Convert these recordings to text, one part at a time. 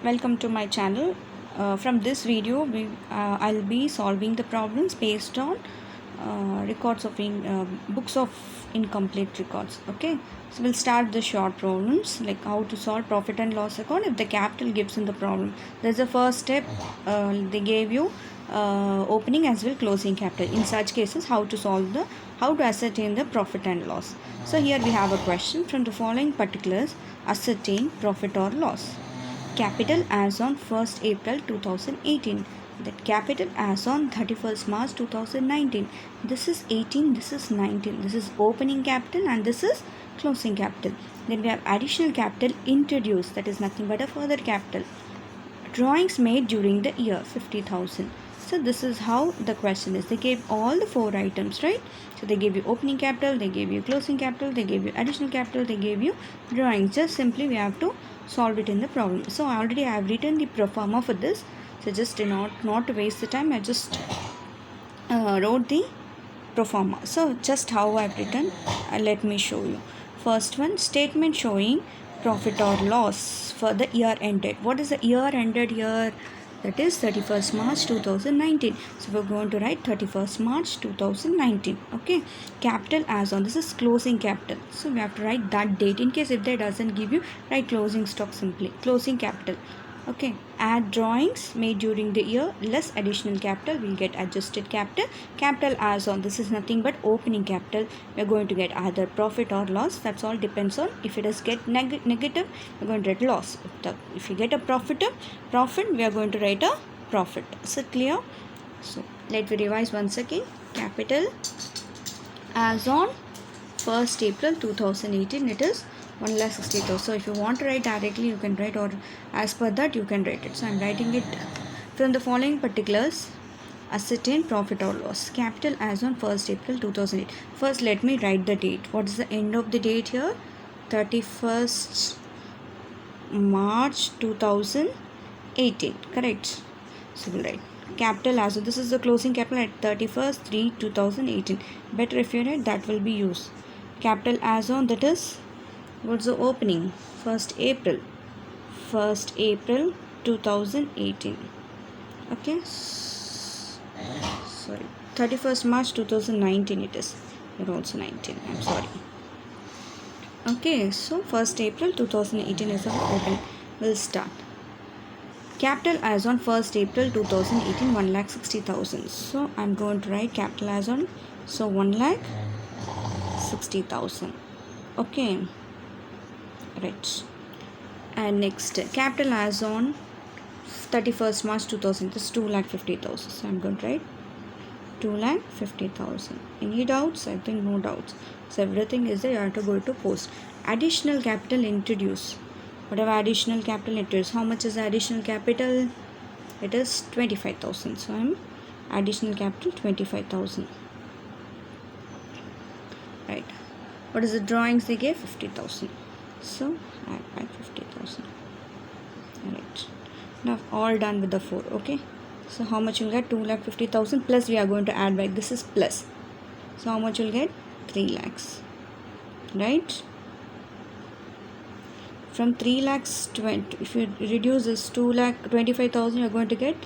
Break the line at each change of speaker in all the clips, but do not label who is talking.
Welcome to my channel. From this video I'll be solving the problems based on records of books of incomplete records. Okay, so we'll start the short problems like how to solve profit and loss account if the capital gives in the problem. There's a first step. They gave you opening as well closing capital. In such cases, how to ascertain the profit and loss. So here we have a question: from the following particulars ascertain profit or loss. Capital as on 1st April 2018. That capital as on 31st March 2019. This is 18, this is 19. This is opening capital and this is closing capital. Then we have additional capital introduced, that is nothing but a further capital. Drawings made during the year, 50,000. So this is how the question is. They gave all the four items, right? So they gave you opening capital, they gave you closing capital, they gave you additional capital, they gave you drawings. Just simply we have to solve it in the problem. So already I have written the pro forma for this. So just not to waste the time, I just wrote the pro forma. So just how I have written, let me show you. First one, statement showing profit or loss for the year ended. What is the year ended here? That is 31st March 2019. So we're going to write 31st March 2019. Okay, capital as on, this is closing capital, so we have to write that date. In case if they doesn't give you, write closing stock simply, closing capital. Okay, add drawings made during the year less additional capital, we'll get adjusted capital. Capital as on, this is nothing but opening capital. We're going to get either profit or loss. That's all depends on. If it is get negative, we're going to get loss. If you get a profit, we are going to write a profit. Is it clear? So let me revise once again. Capital as on 1st April 2018, it is 1,60,000. So if you want to write directly, you can write, or as per that you can write it. So I'm writing it. From the following particulars ascertain profit or loss. Capital as on 1st April 2008. First let me write the date. What is the end of the date here? 31st March 2018. Correct. So we'll write capital as on, this is the closing capital at 31st/3/2018. Better if you write, that will be used. Capital as on, that is, what's the opening? 1st April 2018. Okay, sorry, 31st March 2019 it is. You're also 19, I'm sorry. Okay, so 1st April 2018 is our opening. We'll start. Capital as on 1st April 2018, 1,60,000. So I'm going to write capital as on, so 1,60,000. Okay, right. And next, capital as on 31st March 2000, this is 2,50,000. So I'm going to write 2,50,000. Any doubts? I think no doubts. So everything is there. You have to go to post. Additional capital introduce. Whatever additional capital it is. How much is the additional capital? It is 25,000. So I'm additional capital 25,000. Right. What is the drawings they gave? 50,000. So add back 50,000. Right. Now all done with the 4. Okay. So how much you'll get? 2,50,000 plus we are going to add back. This is plus. So how much you'll get? 3 lakhs. Right. From 3 lakhs 20, if you reduce this 2,25,000, you are going to get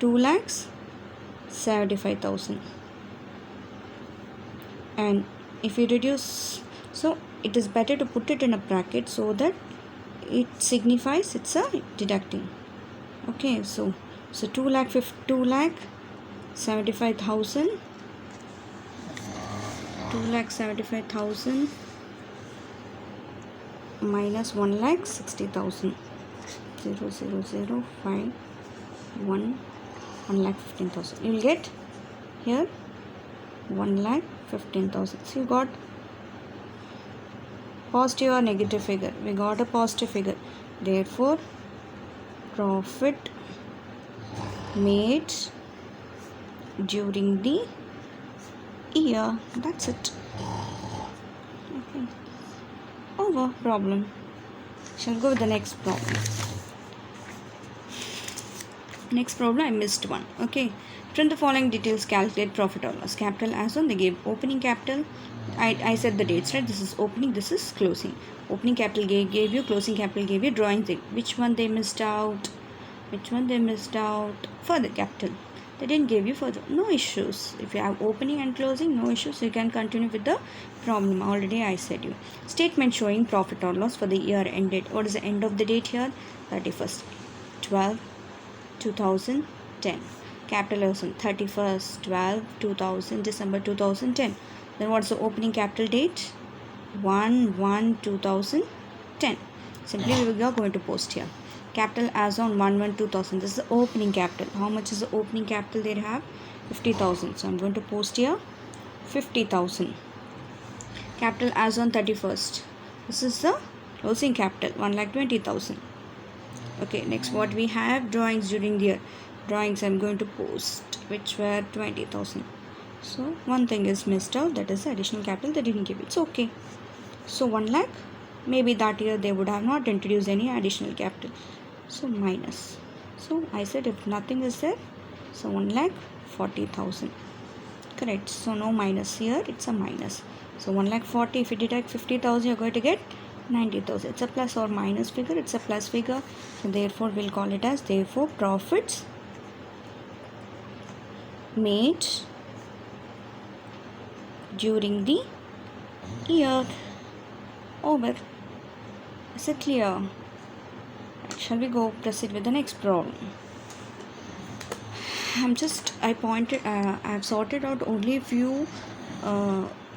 2,75,000. And if you reduce, so it is better to put it in a bracket so that it signifies it's a deducting. Okay, so 2,75,000 minus 1,60,000. 0,0051 1,15,000. You will get here 1,15,000. So you got positive or negative figure? We got a positive figure. Therefore, profit made during the year. That's it. Okay. Over. Problem. Shall go with the next problem. Next problem, I missed one. Okay. From the following details, calculate profit or loss. Capital as on, they gave opening capital. I said the dates, right? This is opening, this is closing. Opening capital gave you, closing capital gave you, drawing thing. Which one they missed out? Which one they missed out? Further capital. They didn't give you further. No issues. If you have opening and closing, no issues. You can continue with the problem. Already I said you. Statement showing profit or loss for the year ended. What is the end of the date here? 31st 12 2010. Capital as on 31st 12 2000 December 2010. Then what's the opening capital date? 1/1/2010. Simply we are going to post here. Capital as on 1/1/2000. This is the opening capital. How much is the opening capital they have? 50,000. So I'm going to post here 50,000. Capital as on 31st. This is the closing capital, 1,20,000. Okay, next what we have? Drawings during the year. Drawings I'm going to post, which were 20,000. So one thing is missed out, that is the additional capital they didn't give. It's okay. So 1 lakh, maybe that year they would have not introduced any additional capital. So minus. So I said if nothing is there, so 1,40,000. Correct. So no minus here, it's a minus. So 1,40,000, if you deduct 50,000, you're going to get 90,000. It's a plus or minus figure, it's a plus figure. So therefore we'll call it as profits made during the year. Over. Is it clear? Right, shall we go proceed with the next problem? I've sorted out only a few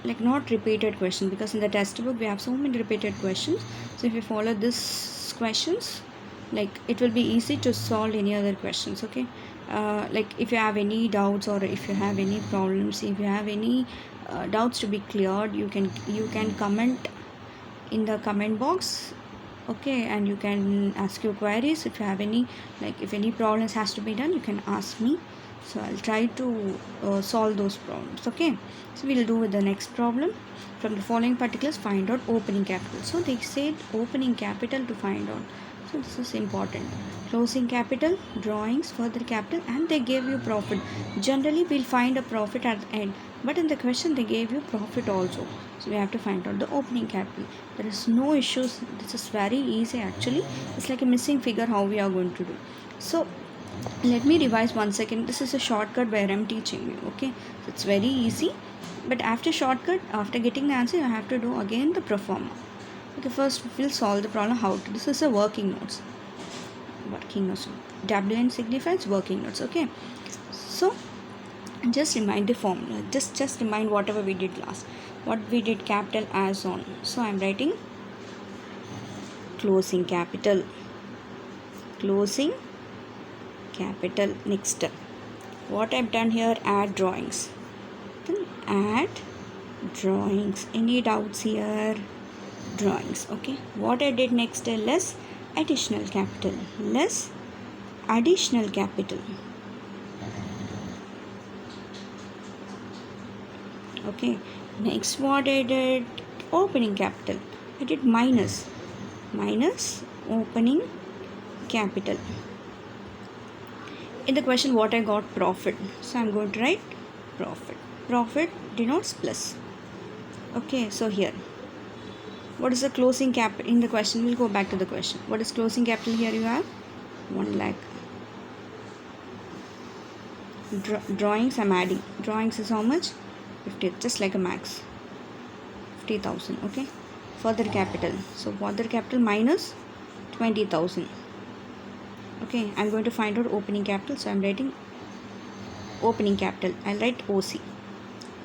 like not repeated questions, because in the textbook we have so many repeated questions. So if you follow these questions, like it will be easy to solve any other questions. Okay, like if you have any doubts or if you have any problems, if you have any doubts to be cleared, you can comment in the comment box. Okay, and you can ask your queries. If you have any, like if any problems has to be done, you can ask me, so I'll try to solve those problems. Okay, so we'll do with the next problem. From the following particulars, find out opening capital. So they said opening capital to find out, so this is important. Closing capital, drawings, further capital, and they gave you profit. Generally we'll find a profit at the end, but in the question they gave you profit also, so we have to find out the opening capital. There is no issues. This is very easy actually. It's like a missing figure how we are going to do. So let me revise once again. This is a shortcut where I'm teaching you. Okay, so it's very easy, but after shortcut, after getting the answer, you have to do again the pro forma. Okay, first we'll solve the problem how to. This is a working notes. Working notes. WN signifies working notes. Okay, so just remind the formula. Just remind whatever we did last. What we did, capital as on. So I'm writing closing capital. Closing capital. Next, what I've done here, add drawings. Then add drawings. Any doubts here? Drawings. Okay, what I did next, less additional capital. Less additional capital. Okay, next what I did, opening capital. I did minus opening capital. In the question what I got, profit, so I'm going to write profit denotes plus. Okay, so here what is the closing capital in the question? We'll go back to the question. What is closing capital here? You have 1 lakh. Drawings I'm adding. Drawings is how much? 50, just like a max, 50,000. Okay, further capital. So further capital minus 20,000. Okay, I'm going to find out opening capital, so I'm writing opening capital. I'll write OC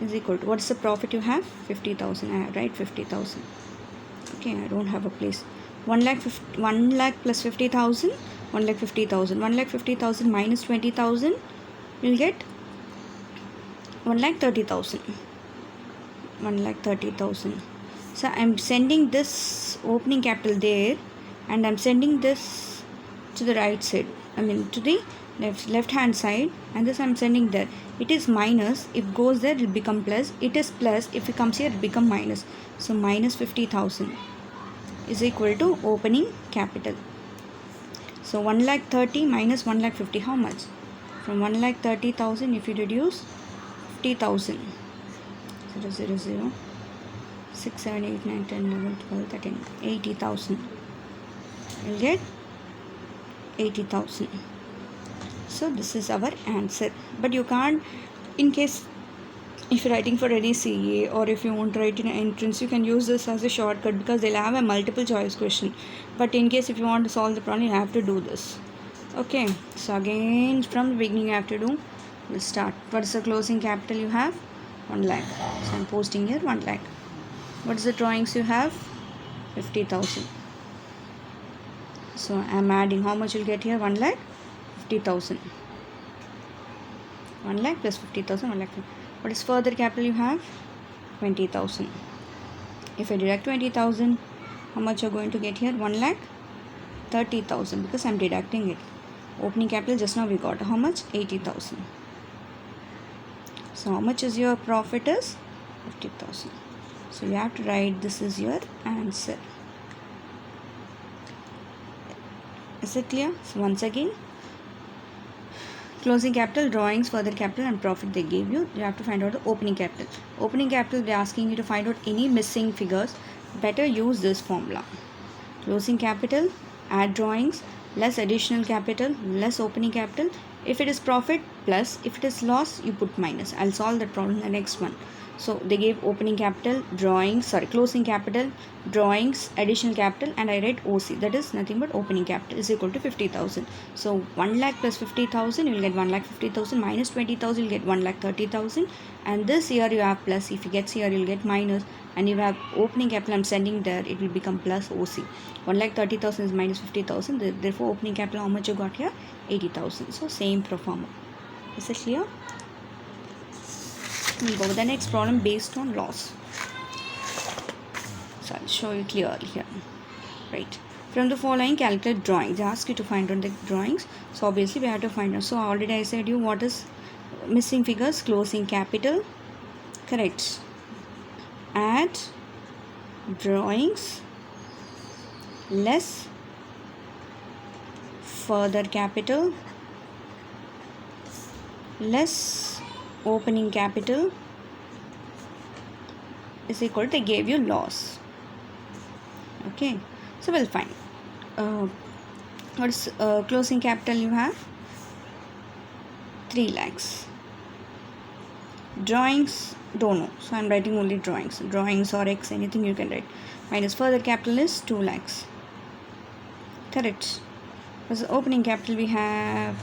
is equal to, what's the profit you have? 50,000. I write 50,000. Okay, I don't have a place. 1 lakh plus 50,000, 1,50,000. 1,50,000 minus 20,000, you'll get 1,30,000. 1,30,000. So I'm sending this opening capital there, and I'm sending this to the right side. I mean to the left hand side, and this I'm sending there. It is minus. If goes there, it will become plus. It is plus. If it comes here, it become minus. So minus 50,000 is equal to opening capital. So 1,30,000 minus 1,50,000. How much? From 1,30,000, if you reduce 50,000, 0, 0, 0, 6, 7, 8, 9, 10, 11, 12, 13, 80,000. You'll get 80,000. So this is our answer. But you can't, in case if you're writing for any CA or if you want to write in an entrance, you can use this as a shortcut because they'll have a multiple choice question. But in case if you want to solve the problem, you have to do this. Okay, so again from the beginning you have to do. We'll start. What is the closing capital you have? 1 lakh. So I'm posting here 1 lakh. What is the drawings you have? 50,000. So I'm adding, how much you'll get here? 1 lakh 50,000. 1 lakh plus 50,000, 1 lakh. What is further capital you have? 20,000. If I deduct 20,000, how much you're going to get here? 1 lakh 30,000 because I'm deducting it. Opening capital just now we got how much? 80,000. So how much is your profit is? 50,000. So you have to write this is your answer. Is it clear? So once again, closing capital, drawings, further capital and profit they gave you. You have to find out the opening capital. Opening capital, they are asking you to find out any missing figures. Better use this formula. Closing capital, add drawings, less additional capital, less opening capital. If it is profit plus, if it is loss, you put minus. I'll solve that problem in the next one. So they gave opening capital, closing capital, drawings, additional capital, and I read OC. That is nothing but opening capital is equal to 50,000. So 1 lakh plus 50,000, you will get 1 lakh 50,000 minus 20,000, you will get 1 lakh 30,000. And this here you have plus. If you get here, you will get minus. And you have opening capital, I'm sending there, it will become plus OC. 1 lakh 30,000 is minus 50,000. Therefore, opening capital, how much you got here? 80,000. So same pro forma. Is it clear? We'll go with the next problem based on loss. So I'll show you clearly here. Right. From the following, calculate drawings. They ask you to find out the drawings. So obviously we have to find out. So already I said you what is missing figures? Closing capital. Correct. Add drawings less further capital less opening capital is equal to, they gave you loss. Okay, so we'll find what is closing capital you have? 3 lakhs. Drawings, don't know, so I'm writing only drawings or X, anything you can write. Minus further capital is 2 lakhs. Correct. As the opening capital we have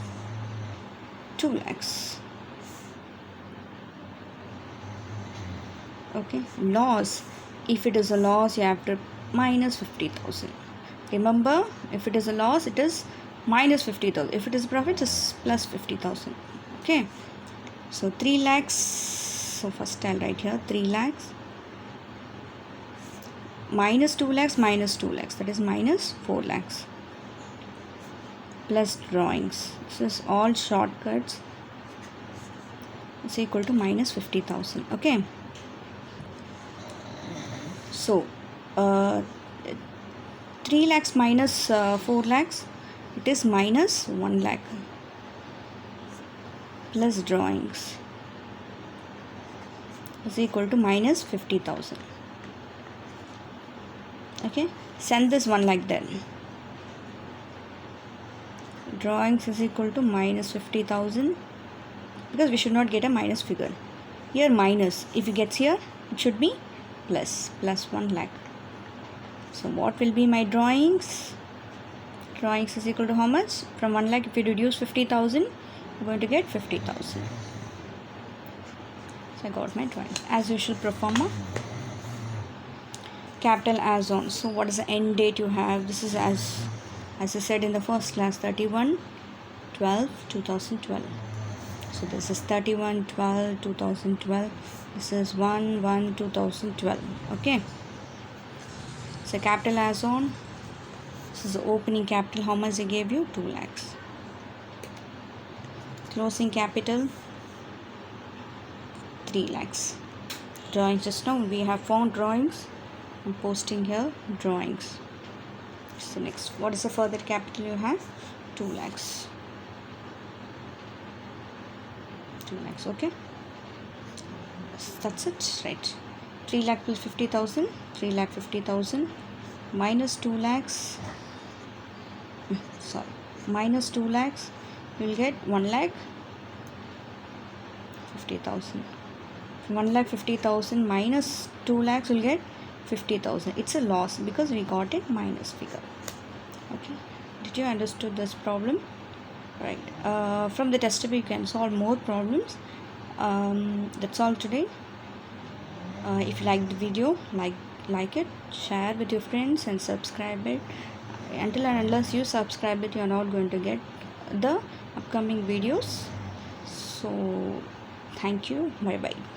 2 lakhs. Okay, loss, if it is a loss you have to minus 50,000. Remember, if it is a loss it is minus 50,000. If it is a profit it's plus 50,000. Okay, so 3 lakhs. So first I'll write here 3 lakhs minus 2 lakhs minus 2 lakhs, that is minus 4 lakhs plus drawings. This is all shortcuts. It's equal to minus 50,000. Okay, so 3 lakhs minus 4 lakhs, it is minus 1 lakh plus drawings is equal to minus 50,000. Okay, send this 1 lakh then. Drawings is equal to minus 50,000 because we should not get a minus figure. Here minus, if it gets here it should be plus 1 lakh. So what will be my drawings? Drawings is equal to how much? From 1 lakh if you reduce 50,000, you're going to get 50,000. So I got my drawings. As usual, pro forma. Capital as on. So what is the end date you have? This is as I said in the first class, 31/12/2012. So this is 31/12/2012. This is 1/1/2012. Okay. So capital as on. This is the opening capital. How much they gave you? 2 lakhs. Closing capital 3 lakhs. Drawings, just now we have found drawings. I'm posting here drawings. So next, what is the further capital you have? 2 lakhs. 2 lakhs. Okay, that's it. Right. 3 lakh plus 50,000. 3 lakh 50,000 minus 2 lakhs. Sorry, minus 2 lakhs you will get 1,50,000. 1,50,000 minus 2 lakhs will get 50,000. It's a loss because we got a minus figure. Okay, did you understood this problem? Right. From the test paper you can solve more problems. That's all today. If you like the video, like it, share with your friends and subscribe it. Until and unless you subscribe it, you are not going to get the upcoming videos. So thank you. Bye bye.